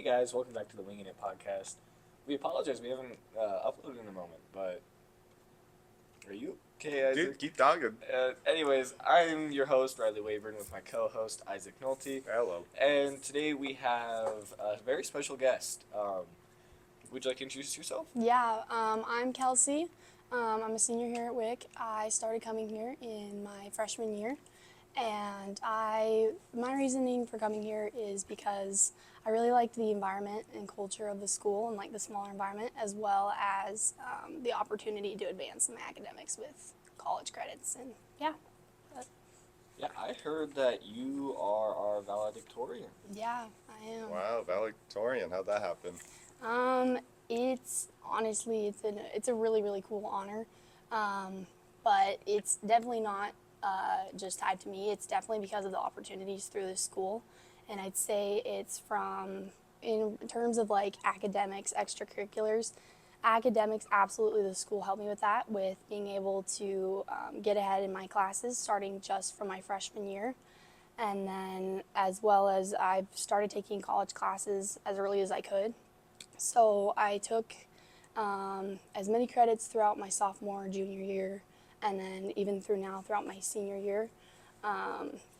Hey guys, welcome back to the Winging It podcast. We apologize, we haven't uploaded in a moment, but are you okay, Dude, Isaac? keep talking. Anyways, I'm your host, Riley Wayburn, with my co-host, Isaac Nolte. Hello. And today we have a very special guest. Would you like to introduce yourself? Yeah, I'm Kelsey. I'm a senior here at WIC. I started coming here in my freshman year, and my reasoning for coming here is because I really liked the environment and culture of the school and like the smaller environment, as well as the opportunity to advance in my academics with college credits. And yeah, Yeah, I heard that you are our valedictorian. yeah, I am. Wow, valedictorian. How'd that happen? It's honestly it's a really really cool honor, but it's definitely not just tied to me. It's definitely because of the opportunities through the school, and I'd say it's from in terms of like academics, extracurriculars. Academics, absolutely, the school helped me with that, with being able to get ahead in my classes, starting just from my freshman year. And then, as well as I started taking college classes as early as I could. So I took as many credits throughout my sophomore, junior year, and then even through now throughout my senior year.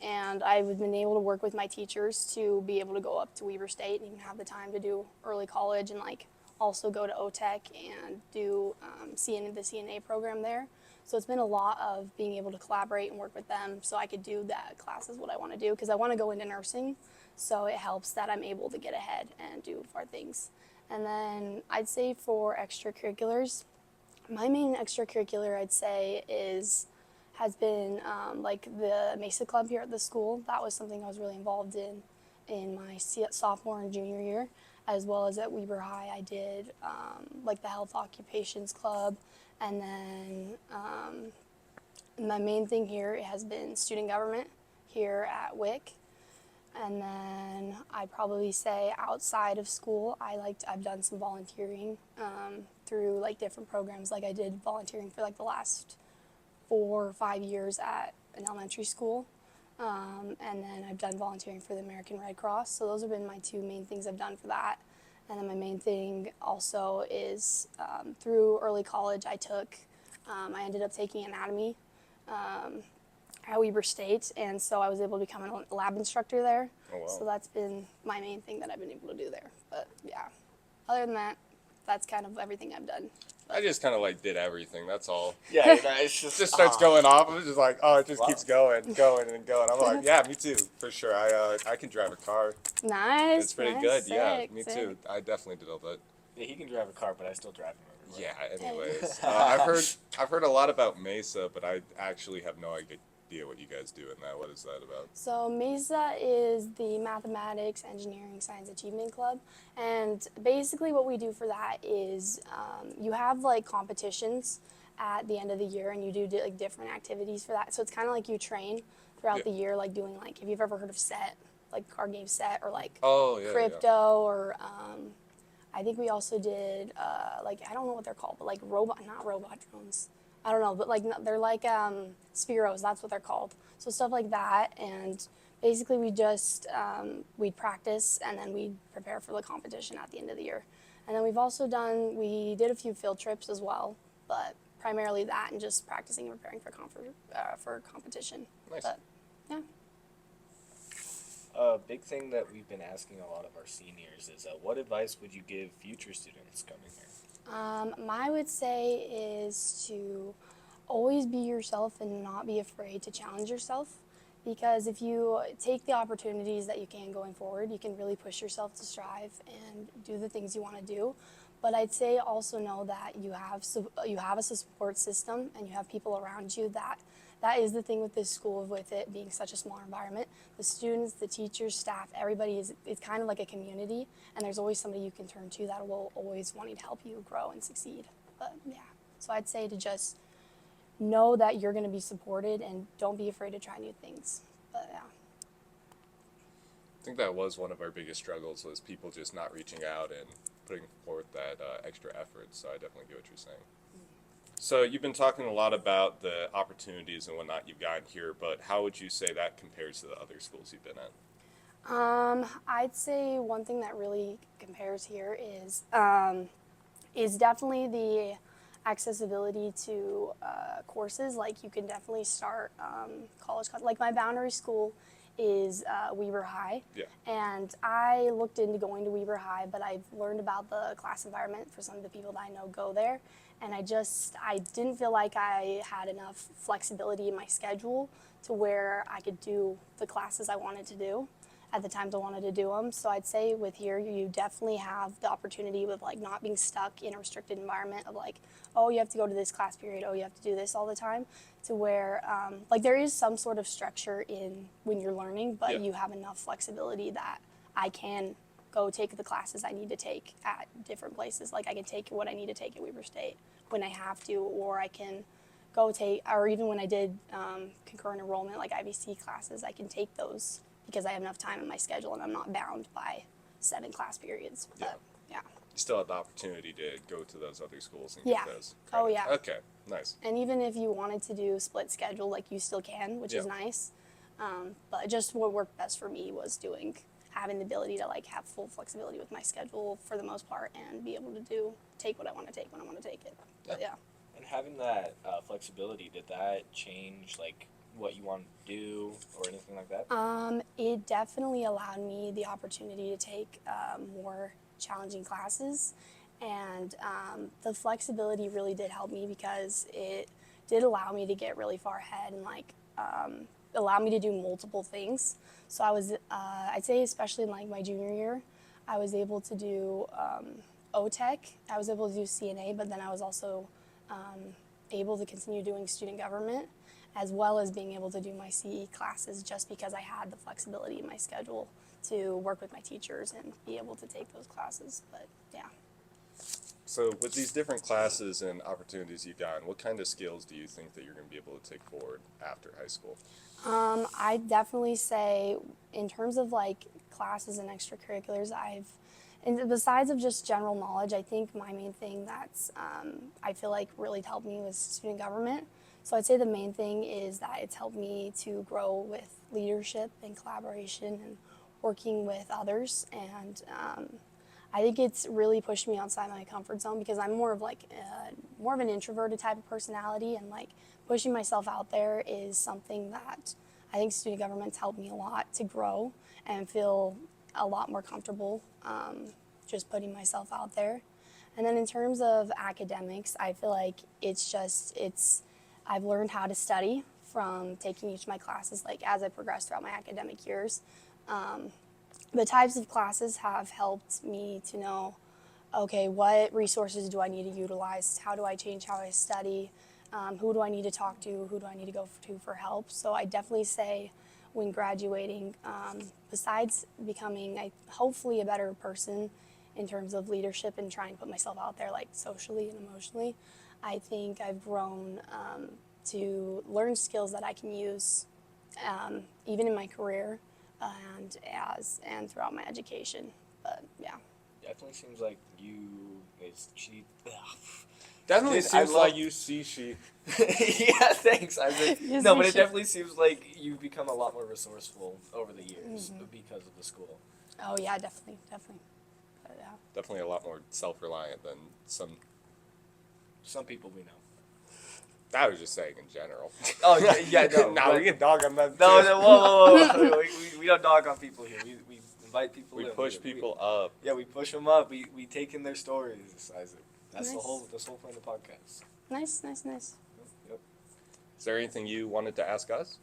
And I've been able to work with my teachers to be able to go up to Weber State and even have the time to do early college and like also go to OTech and do the CNA program there. So it's been a lot of being able to collaborate and work with them so I could do that classes what I want to do because I want to go into nursing. So it helps that I'm able to get ahead and do far things. And then I'd say for extracurriculars, my main extracurricular I'd say has been like the Mesa Club here at the school. That was something I was really involved in my sophomore and junior year, as well as at Weber High. I did like the Health Occupations Club, and then my main thing here has been student government here at WIC. And then I'd probably say outside of school, I've done some volunteering through like different programs. Like I did volunteering for like the last 4 or 5 years at an elementary school. And then I've done volunteering for the American Red Cross. So those have been my two main things I've done for that. And then my main thing also is through early college, I ended up taking anatomy at Weber State, and so I was able to become a lab instructor there. Oh, wow. So that's been my main thing that I've been able to do there. But yeah, other than that, that's kind of everything I've done. I just kind of like did everything. That's all. Yeah, it's It just starts going off. I'm just like, oh, it just Wow. keeps going, going, and going. I'm like, yeah, me too, for sure. I can drive a car. Nice. It's pretty nice, good. Sick, Yeah, me sick. too. I definitely did all that. Yeah, he can drive a car, but I still drive him everywhere. Yeah. Anyways, I've heard a lot about Mesa, but I actually have no idea what you guys do in that. What is that about? So MESA is the Mathematics, Engineering, Science Achievement Club, and basically what we do for that is you have like competitions at the end of the year, and you do like different activities for that. So it's kind of like you train throughout the year, like doing like, have you ever heard of SET, like card game SET, or like crypto, or I think we also did like, I don't know what they're called, but like not robot drones. I don't know, but like they're like Spiros, that's what they're called. So stuff like that, and basically we just we'd practice and then we'd prepare for the competition at the end of the year. And then we did a few field trips as well, but primarily that and just practicing and preparing for competition. Nice. But yeah. A big thing that we've been asking a lot of our seniors is what advice would you give future students coming here? My would say is to always be yourself and not be afraid to challenge yourself, because if you take the opportunities that you can going forward, you can really push yourself to strive and do the things you want to do. But I'd say also know that you have a support system and you have people around you that is the thing with this school, with it being such a smaller environment. The students, the teachers, staff, everybody it's kind of like a community, and there's always somebody you can turn to that will always wanting to help you grow and succeed. But yeah, so I'd say to just know that you're going to be supported and don't be afraid to try new things. But yeah. I think that was one of our biggest struggles, was people just not reaching out and putting forth that extra effort. So I definitely get what you're saying. So you've been talking a lot about the opportunities and whatnot you've gotten here, but how would you say that compares to the other schools you've been at? I'd say one thing that really compares here is definitely the accessibility to courses. Like you can definitely start like my boundary school is Weber High, Yeah. and I looked into going to Weber High, but I've learned about the class environment for some of the people that I know go there, and I didn't feel like I had enough flexibility in my schedule to where I could do the classes I wanted to do at the times I wanted to do them. So I'd say with here, you definitely have the opportunity with like not being stuck in a restricted environment of like, oh, you have to go to this class period, oh, you have to do this all the time, to where like there is some sort of structure in when you're learning, but Yeah. you have enough flexibility that I can go take the classes I need to take at different places. Like I can take what I need to take at Weber State when I have to, or I can go take, or even when I did concurrent enrollment, like IVC classes, I can take those because I have enough time in my schedule and I'm not bound by 7 class periods. But, yeah. You still have the opportunity to go to those other schools and Yeah. get those Oh, credits. yeah. Okay, nice. And even if you wanted to do split schedule, like you still can, which is Yeah. nice. But just what worked best for me was having the ability to like have full flexibility with my schedule for the most part and be able to take what I want to take when I want to take it. But yeah. And having that flexibility, did that change like what you want to do or anything like that? It definitely allowed me the opportunity to take more challenging classes, and the flexibility really did help me because it did allow me to get really far ahead and like allow me to do multiple things. So I'd say especially in like my junior year, I was able to do OTech, I was able to do CNA, but then I was also able to continue doing student government, as well as being able to do my CE classes just because I had the flexibility in my schedule to work with my teachers and be able to take those classes. But yeah. So with these different classes and opportunities you've gotten, what kind of skills do you think that you're going to be able to take forward after high school? I'd definitely say in terms of like classes and extracurriculars, and besides of just general knowledge, I think my main thing that's I feel like really helped me was student government. So I'd say the main thing is that it's helped me to grow with leadership and collaboration and working with others. And I think it's really pushed me outside my comfort zone because I'm more of an introverted type of personality, and like pushing myself out there is something that I think student government's helped me a lot to grow and feel a lot more comfortable just putting myself out there. And then in terms of academics, I feel like I've learned how to study from taking each of my classes, like as I progress throughout my academic years. The types of classes have helped me to know, okay, what resources do I need to utilize? How do I change how I study? Who do I need to talk to? Who do I need to go to for help? So I definitely say when graduating, besides becoming hopefully a better person in terms of leadership and trying to put myself out there like socially and emotionally, I think I've grown to learn skills that I can use even in my career and throughout my education. But yeah. Definitely seems like she. Definitely Dude, seems I like love- you see she. Yeah, thanks, Isaac. Yes, No, we but it should. definitely seems like you've become a lot more resourceful over the years because of the school. Oh yeah, definitely. But, yeah. Definitely a lot more self-reliant than some. Some people we know. I was just saying in general. Oh yeah, no. Nah, but- we can dog on them. No, too. no, whoa. We don't dog on people here. We invite people We in. push people up. Yeah, we push them up. We take in their stories, Isaac. That's the Nice. whole point of the podcast. Nice. Yep. Is there anything you wanted to ask us?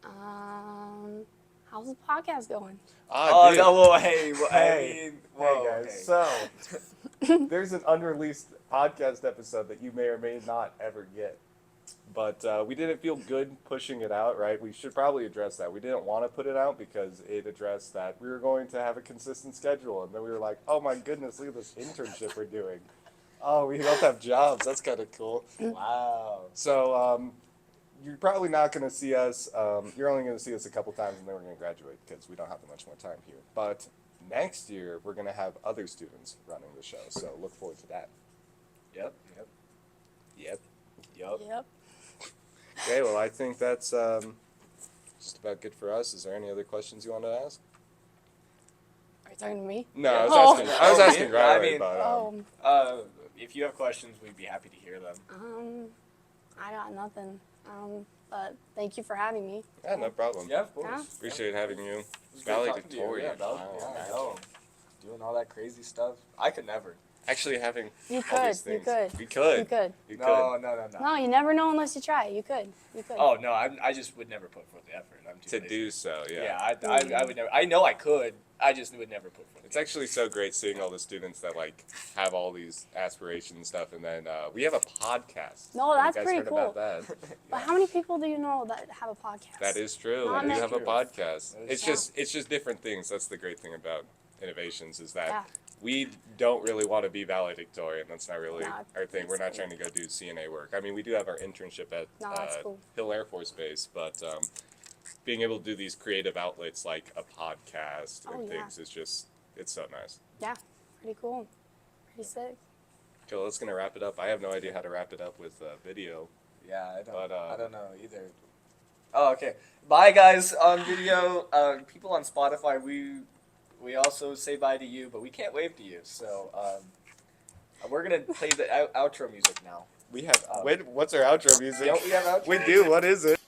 How's the podcast going? Oh Dude. no! Whoa, hey, Hey. I mean, whoa, Hey guys, so there's an unreleased podcast episode that you may or may not ever get. But we didn't feel good pushing it out, right? We should probably address that. We didn't want to put it out because it addressed that we were going to have a consistent schedule. And then we were like, oh my goodness, look at this internship we're doing. Oh, we don't have jobs. That's kind of cool. Wow. So you're probably not going to see us. You're only going to see us a couple times and then we're going to graduate because we don't have that much more time here. But next year, we're going to have other students running the show. So look forward to that. Yep. Yep. Okay, well, I think that's just about good for us. Is there any other questions you want to ask? you talking to me? No, I was Oh. asking. I was asking Yeah, I Riley, mean, but If you have questions, we'd be happy to hear them. I got nothing. But thank you for having me. yeah, no problem. Yeah, of course. Yeah. Appreciate having you. It was great talking to you. Valedictorian. Yeah, I know. Doing all that crazy stuff. I could never. Actually, having You all could. these You things. could. We could. You could. You No. No, you never know unless you try. You could. You could. Oh no, I just would never put forth the effort. I'm too to lazy. do so. Yeah. Yeah, I would never. I know I could. I just would never put forth. It's actually so great seeing all the students that like have all these aspirations and stuff, and then we have a podcast. No, Have that's you guys pretty heard cool. about that? But how many people do you know that have a podcast? That is true. Not We do many. have a podcast. That is It's just different things. That's the great thing about innovations is that Yeah. we don't really want to be valedictorian. That's not really No, our thing. it's We're not cool. trying to go do CNA work. I mean, we do have our internship at No, that's cool. Hill Air Force Base, but being able to do these creative outlets like a podcast Oh, and yeah. things is just, it's so nice. Yeah, pretty cool. Pretty sick. Okay, well, that's going to wrap it up. I have no idea how to wrap it up with video. Yeah, But, I don't know either. Oh, okay. Bye, guys, on video. People on Spotify, we also say bye to you, but we can't wave to you. So we're gonna play the outro music now. We have, what's our outro music? Don't we have outro? We do, what is it?